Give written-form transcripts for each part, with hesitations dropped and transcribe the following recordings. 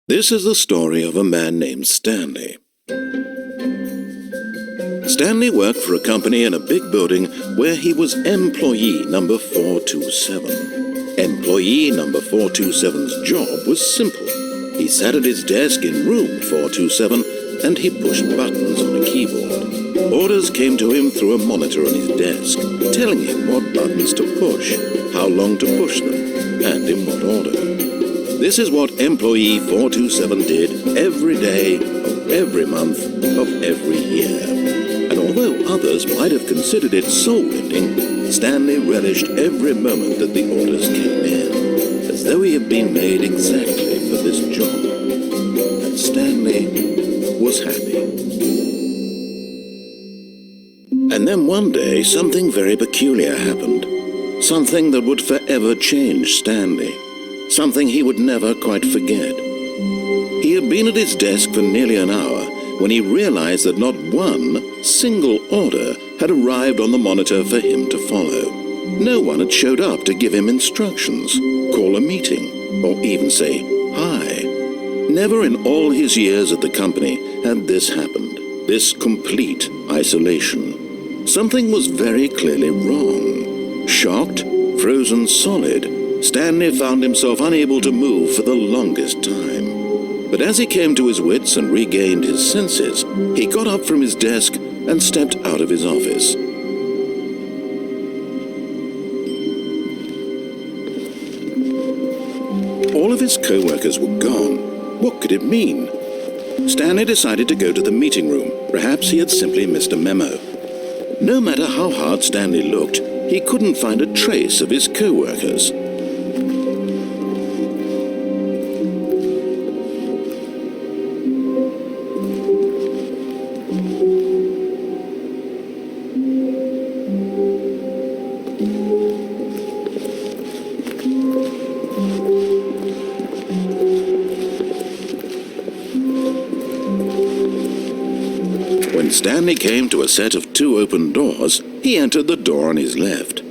This is the story of a man named Stanley. Stanley worked for a company in a big building where he was employee number 427. Employee number 427's job was simple. He sat at his desk in room 427 and he pushed buttons on a keyboard. Orders came to him through a monitor on his desk, telling him what buttons to push, how long to push them, and in what order. This is what employee 427 did every day of every month of every year. And although others might have considered it soul-ending, Stanley relished every moment that the orders came in, as though he had been made exactly for this job. And Stanley was happy. And then one day, something very peculiar happened. Something that would forever change Stanley. Something he would never quite forget. He had been at his desk for nearly an hour when he realized that not one single order had arrived on the monitor for him to follow. No one had showed up to give him instructions, call a meeting, or even say hi. Never in all his years at the company had this happened, this complete isolation. Something was very clearly wrong. Shocked, frozen solid, Stanley found himself unable to move for the longest time. But as he came to his wits and regained his senses, he got up from his desk and stepped out of his office. All of his co-workers were gone. What could it mean? Stanley decided to go to the meeting room. Perhaps he had simply missed a memo. No matter how hard Stanley looked, he couldn't find a trace of his co-workers. When Stanley came to a set of 2 open doors, he entered the door on his left.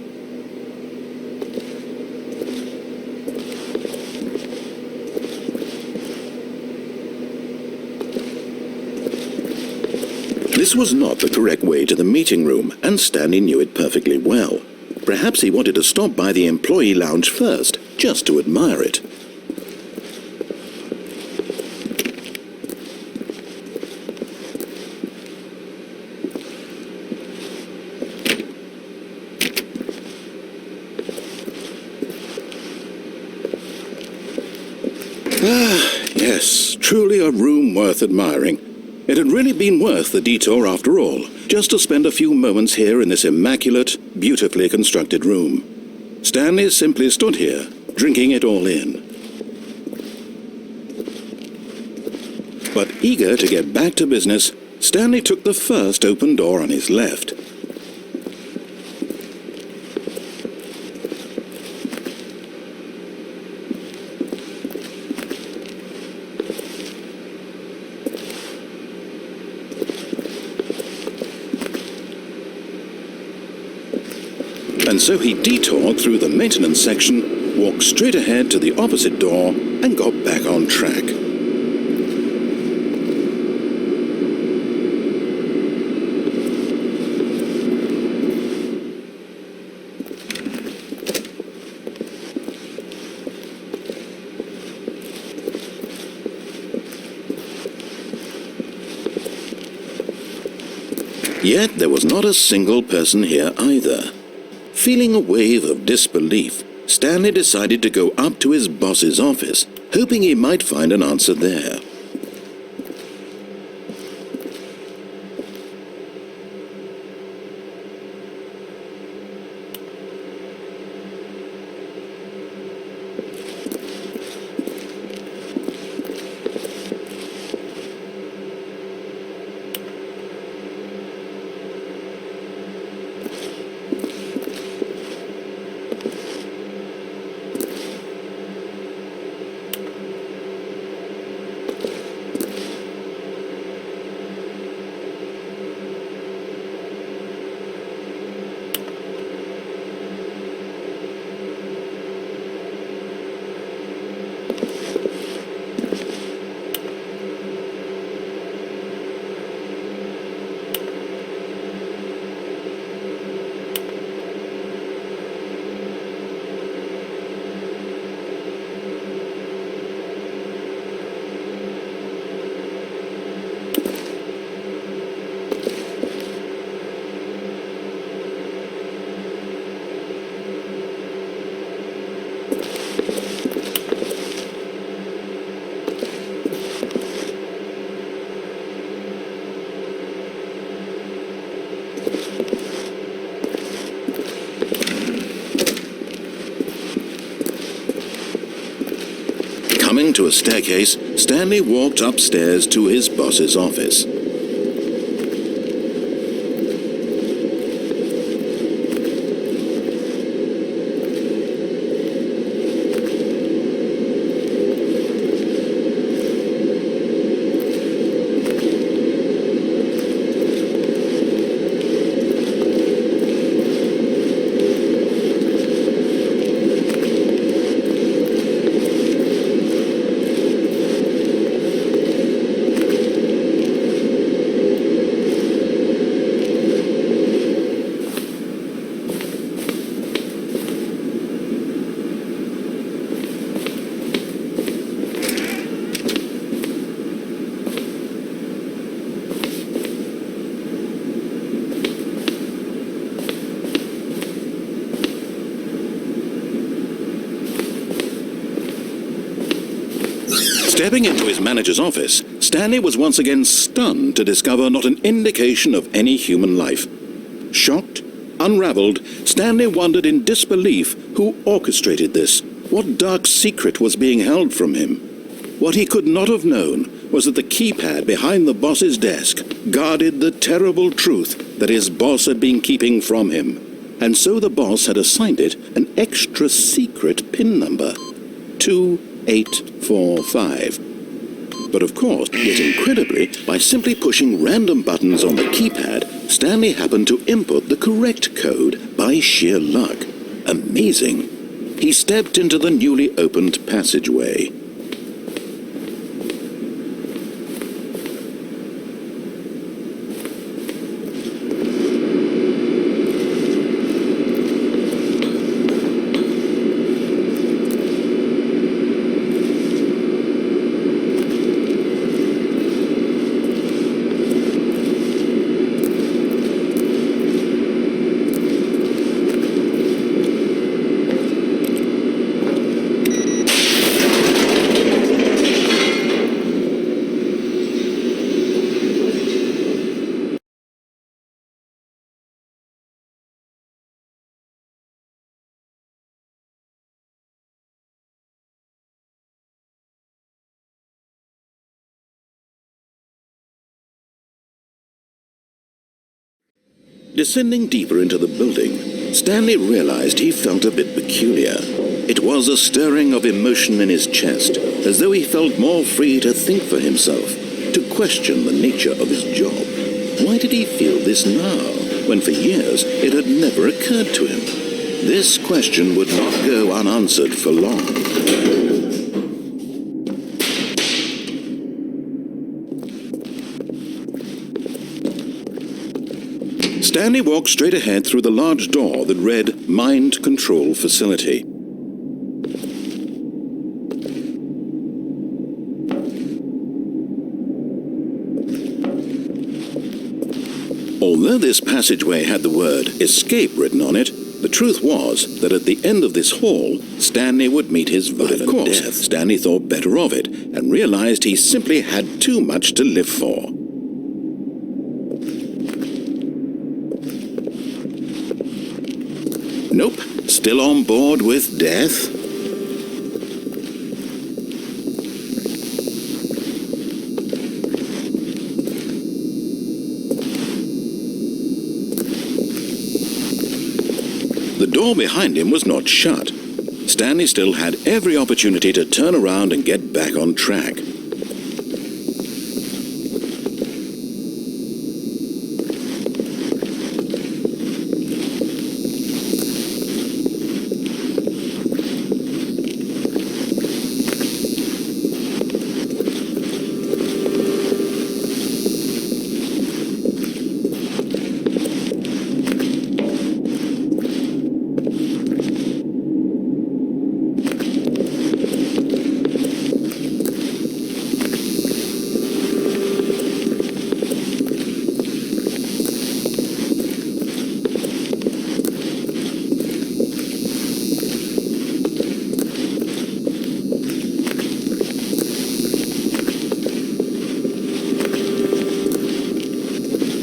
This was not the correct way to the meeting room, and Stanley knew it perfectly well. Perhaps he wanted to stop by the employee lounge first, just to admire it. Yes, truly a room worth admiring. It had really been worth the detour after all, just to spend a few moments here in this immaculate, beautifully constructed room. Stanley simply stood here, drinking it all in. But eager to get back to business, Stanley took the first open door on his left. And so he detoured through the maintenance section, walked straight ahead to the opposite door, and got back on track. Yet there was not a single person here either. Feeling a wave of disbelief, Stanley decided to go up to his boss's office, hoping he might find an answer there. Coming to a staircase, Stanley walked upstairs to his boss's office. Stepping into his manager's office, Stanley was once again stunned to discover not an indication of any human life. Shocked, unraveled, Stanley wondered in disbelief who orchestrated this. What dark secret was being held from him? What he could not have known was that the keypad behind the boss's desk guarded the terrible truth that his boss had been keeping from him. And so the boss had assigned it an extra secret PIN number, 2845. But of course, yet incredibly, by simply pushing random buttons on the keypad, Stanley happened to input the correct code by sheer luck. Amazing. He stepped into the newly opened passageway. Descending deeper into the building, Stanley realized he felt a bit peculiar. It was a stirring of emotion in his chest, as though he felt more free to think for himself, to question the nature of his job. Why did he feel this now, when for years it had never occurred to him? This question would not go unanswered for long. Stanley walked straight ahead through the large door that read Mind Control Facility. Although this passageway had the word Escape written on it, the truth was that at the end of this hall, Stanley would meet his violent death. Stanley thought better of it and realized he simply had too much to live for. Nope, still on board with death. The door behind him was not shut. Stanley still had every opportunity to turn around and get back on track.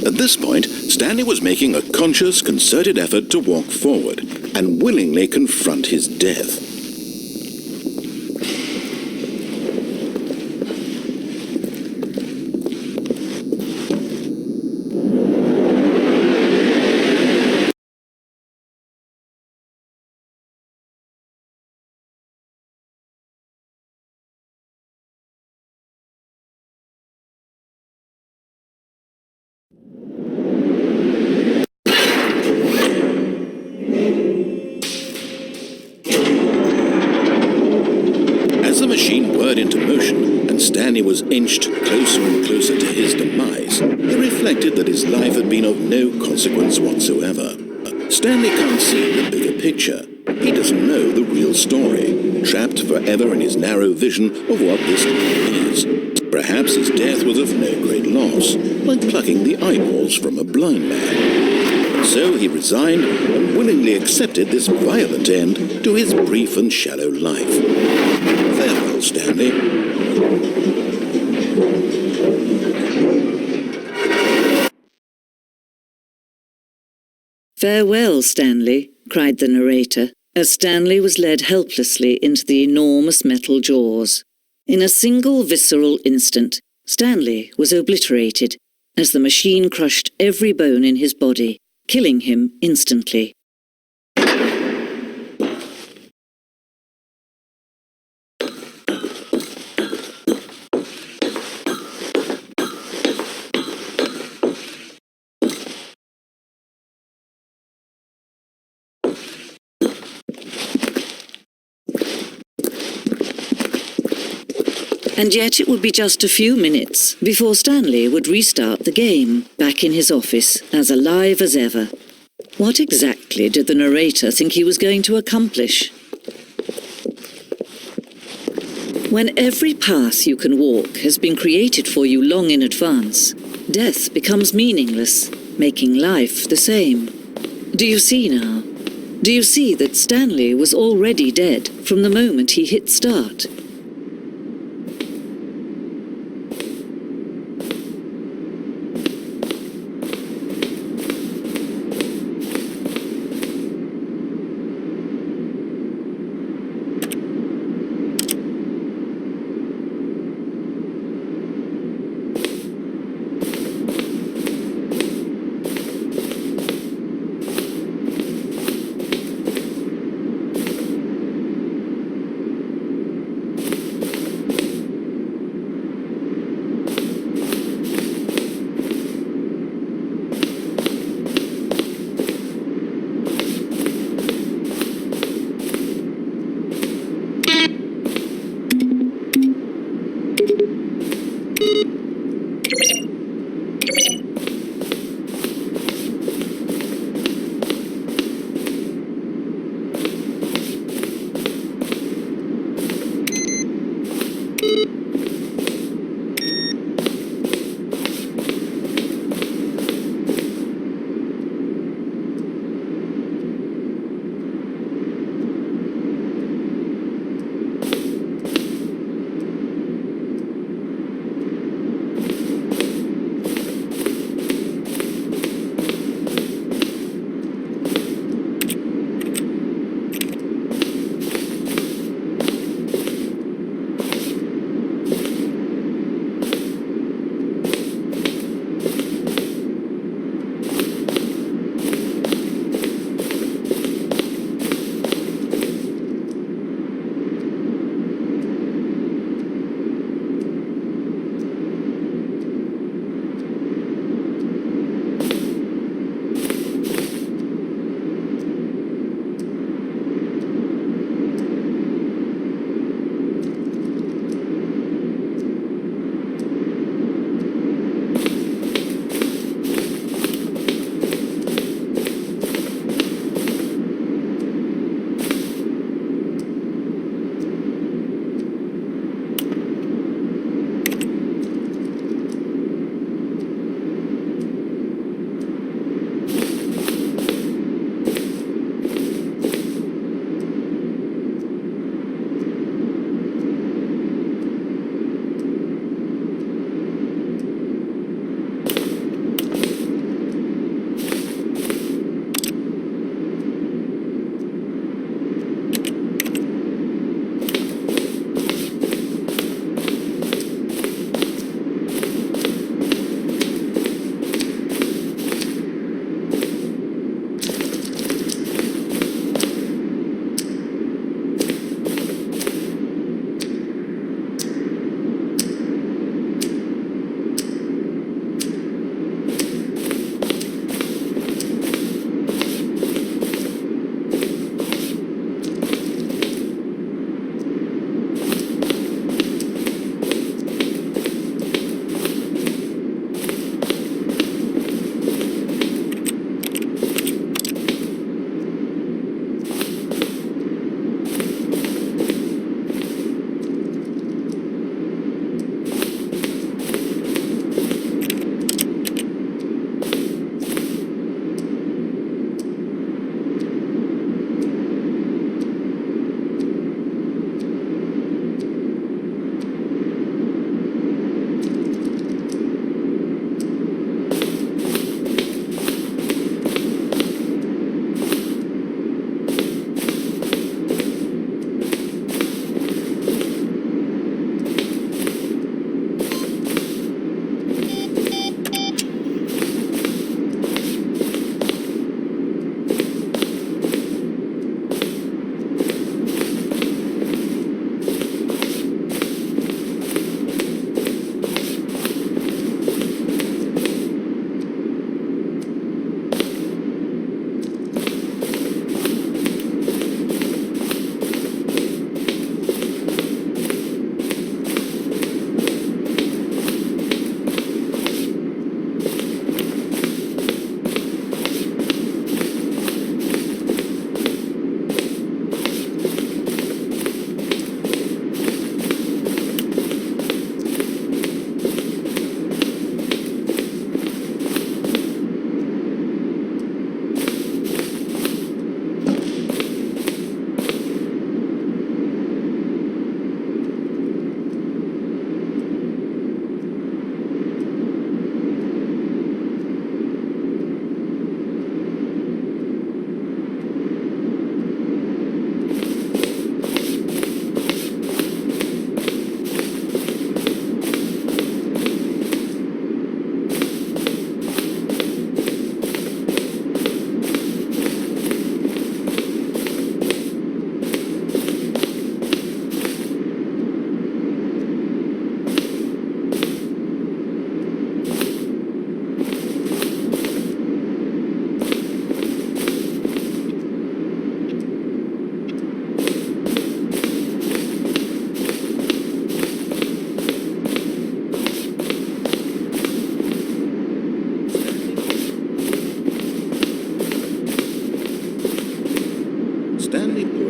At this point, Stanley was making a conscious, concerted effort to walk forward and willingly confront his death. As the machine whirred into motion and Stanley was inched closer and closer to his demise, he reflected that his life had been of no consequence whatsoever. Stanley can't see the bigger picture. He doesn't know the real story, trapped forever in his narrow vision of what this life is. Perhaps his death was of no great loss, like plucking the eyeballs from a blind man. So he resigned and willingly accepted this violent end to his brief and shallow life. Farewell, Stanley. "Farewell, Stanley," cried the narrator, as Stanley was led helplessly into the enormous metal jaws. In a single visceral instant, Stanley was obliterated, as the machine crushed every bone in his body, killing him instantly. And yet it would be just a few minutes before Stanley would restart the game, back in his office, as alive as ever. What exactly did the narrator think he was going to accomplish? When every path you can walk has been created for you long in advance, death becomes meaningless, making life the same. Do you see now? Do you see that Stanley was already dead from the moment he hit start?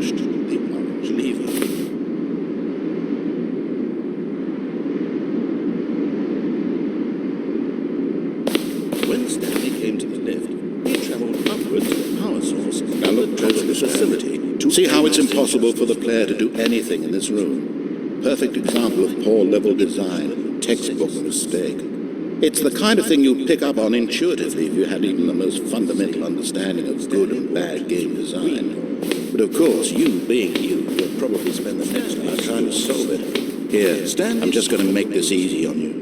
pushed the orange lever. When Stanley came to the lift, he travelled upwards to the power source. Now look close at this facility. See how it's impossible for the player to do anything in this room. Perfect example of poor level design, textbook mistake. It's the kind of thing you'd pick up on intuitively if you had even the most fundamental understanding of good and bad game design. But of course, you being you, will probably spend the next hour trying to solve it. Here, Stan, I'm just going to make this easy on you.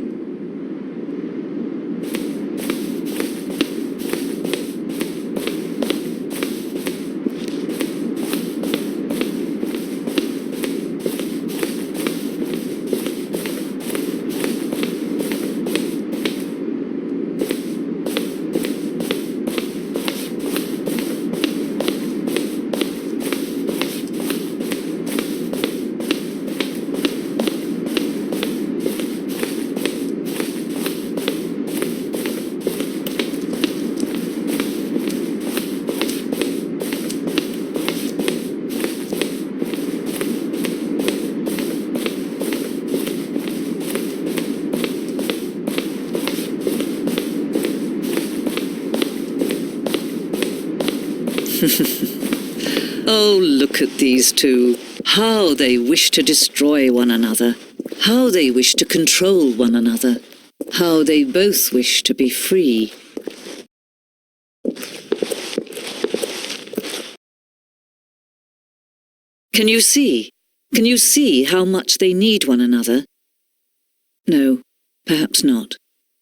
Oh, look at these two. How they wish to destroy one another. How they wish to control one another. How they both wish to be free. Can you see? Can you see how much they need one another? No, perhaps not.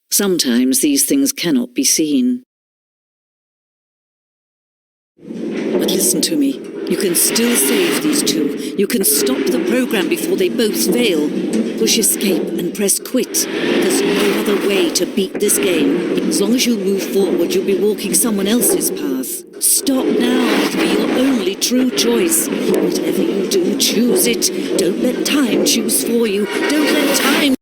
Sometimes these things cannot be seen. But listen to me. You can still save these two. You can stop the program before they both fail. Push escape and press quit. There's no other way to beat this game. As long as you move forward, you'll be walking someone else's path. Stop now. It'll be your only true choice. Whatever you do, choose it. Don't let time choose for you. Don't let time...